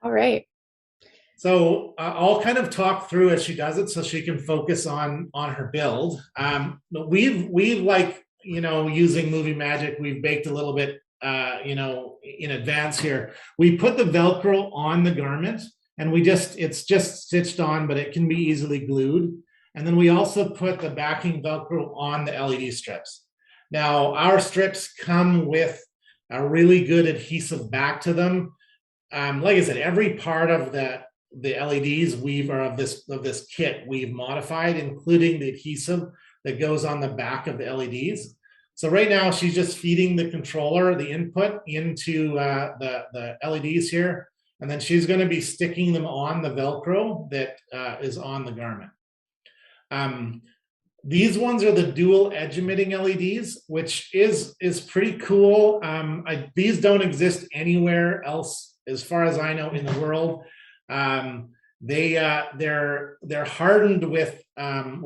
All right. So I'll kind of talk through as she does it, so she can focus on her build. But we've like using movie magic, we've baked a little bit in advance here. We put the Velcro on the garment, and it's just stitched on, but it can be easily glued. And then we also put the backing Velcro on the LED strips. Now our strips come with a really good adhesive back to them. Like I said, every part of the LEDs of this kit we've modified, including the adhesive that goes on the back of the LEDs. So right now she's just feeding the controller, the input into the LEDs here, and then she's going to be sticking them on the Velcro that is on the garment. These ones are the dual edge emitting LEDs, which is pretty cool. These don't exist anywhere else, as far as I know, in the world. They're hardened with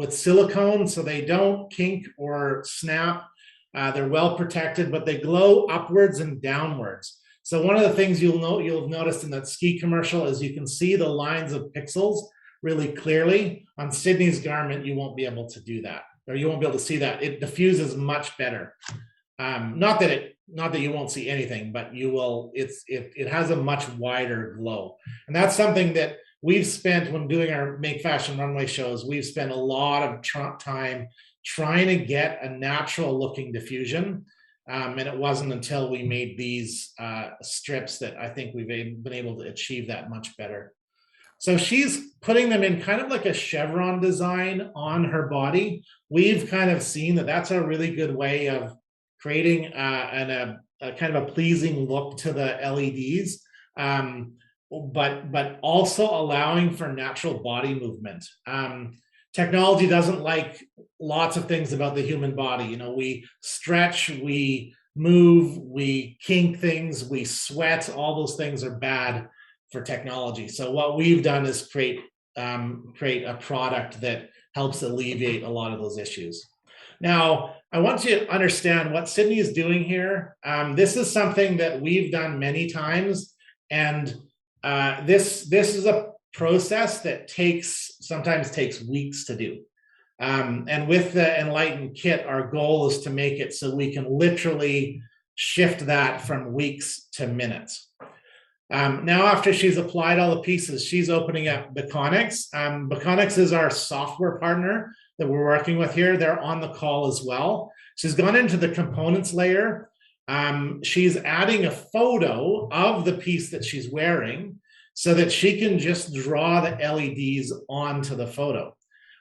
silicone, so they don't kink or snap. They're well protected, but they glow upwards and downwards. So one of the things you'll have noticed in that ski commercial is you can see the lines of pixels really clearly. On Sydney's garment, you won't be able to do that, or you won't be able to see that. It diffuses much better. Not that you won't see anything, but you will. It has a much wider glow, and that's something that we've spent when doing our Make Fashion runway shows. We've spent a lot of time trying to get a natural looking diffusion. And it wasn't until we made these strips that I think we've been able to achieve that much better. So she's putting them in kind of like a chevron design on her body. We've kind of seen that that's a really good way of creating a kind of a pleasing look to the LEDs, but also allowing for natural body movement. Technology doesn't like lots of things about the human body. We stretch, we move, we kink things, we sweat. All those things are bad for technology. So what we've done is create a product that helps alleviate a lot of those issues. Now, I want you to understand what Sydney is doing here. This is something that we've done many times, and this is a process that sometimes takes weeks to do. And with the nLiten kit, our goal is to make it so we can literally shift that from weeks to minutes. Now, after she's applied all the pieces, she's opening up Bekonix. Bekonix is our software partner that we're working with here. They're on the call as well. She's gone into the components layer. She's adding a photo of the piece that she's wearing so that she can just draw the LEDs onto the photo.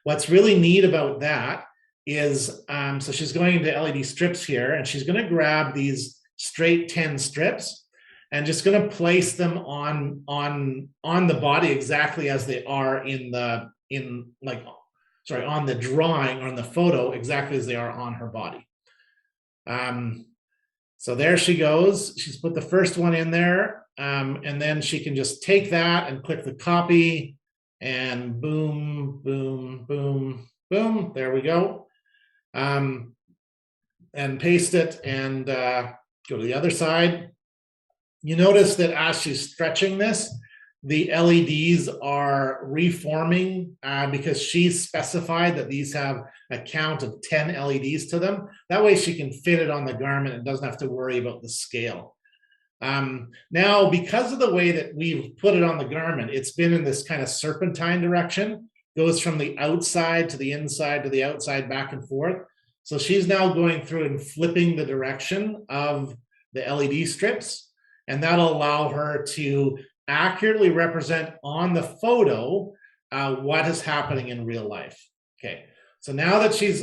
What's really neat about that is, so she's going into LED strips here, and she's going to grab these straight 10 strips and just going to place them on the body exactly as they are on the drawing, on the photo, exactly as they are on her body. So there she goes. She's put the first one in there, and then she can just take that and click the copy, and boom, boom, boom, boom. There we go. And paste it and go to the other side. You notice that as she's stretching this, the LEDs are reforming because she's specified that these have a count of 10 LEDs to them. That way she can fit it on the garment and doesn't have to worry about the scale. Now, because of the way that we've put it on the garment, it's been in this kind of serpentine direction, goes from the outside to the inside to the outside, back and forth. So she's now going through and flipping the direction of the LED strips, and that'll allow her to accurately represent on the photo what is happening in real life. Okay, so now that she's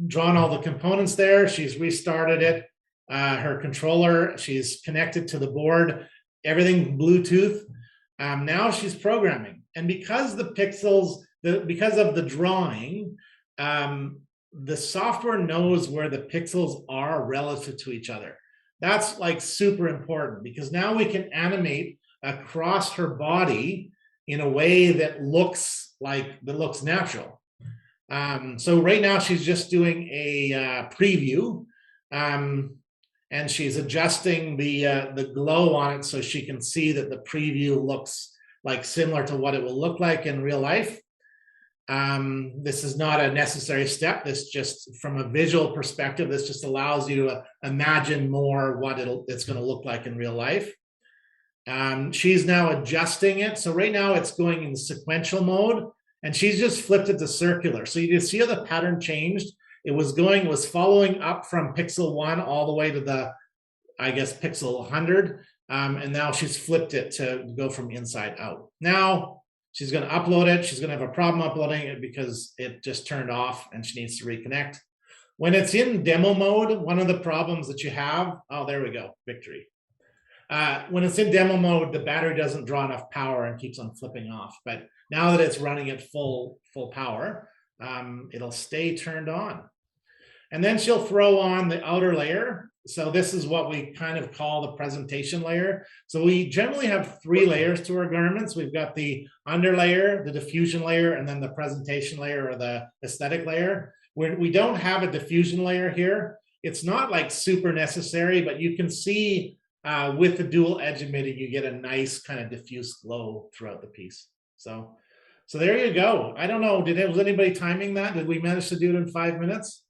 drawn all the components there, she's restarted it, her controller, she's connected to the board, everything Bluetooth. Now she's programming, and because the pixels, because of the drawing, the software knows where the pixels are relative to each other. That's like super important, because now we can animate across her body in a way that looks natural. So right now she's just doing a preview. and she's adjusting the glow on it so she can see that the preview looks like similar to what it will look like in real life. This is not a necessary step. This just, from a visual perspective, this just allows you to imagine more what it's going to look like in real life. She's now adjusting it. So right now it's going in sequential mode, and she's just flipped it to circular. So you can see how the pattern changed. It was following up from pixel 1 all the way to the, I guess, pixel 100. And now she's flipped it to go from inside out. Now she's going to upload it. She's going to have a problem uploading it because it just turned off and she needs to reconnect. When it's in demo mode, one of the problems that you have, oh, there we go, victory. When it's in demo mode, the battery doesn't draw enough power and keeps on flipping off. But now that it's running at full power, it'll stay turned on. And then she'll throw on the outer layer. So this is what we kind of call the presentation layer. So we generally have 3 layers to our garments. We've got the under layer, the diffusion layer, and then the presentation layer or the aesthetic layer. We don't have a diffusion layer here. It's not like super necessary, but you can see with the dual edge emitting, you get a nice kind of diffuse glow throughout the piece. So there you go. I don't know, was anybody timing that? Did we manage to do it in 5 minutes?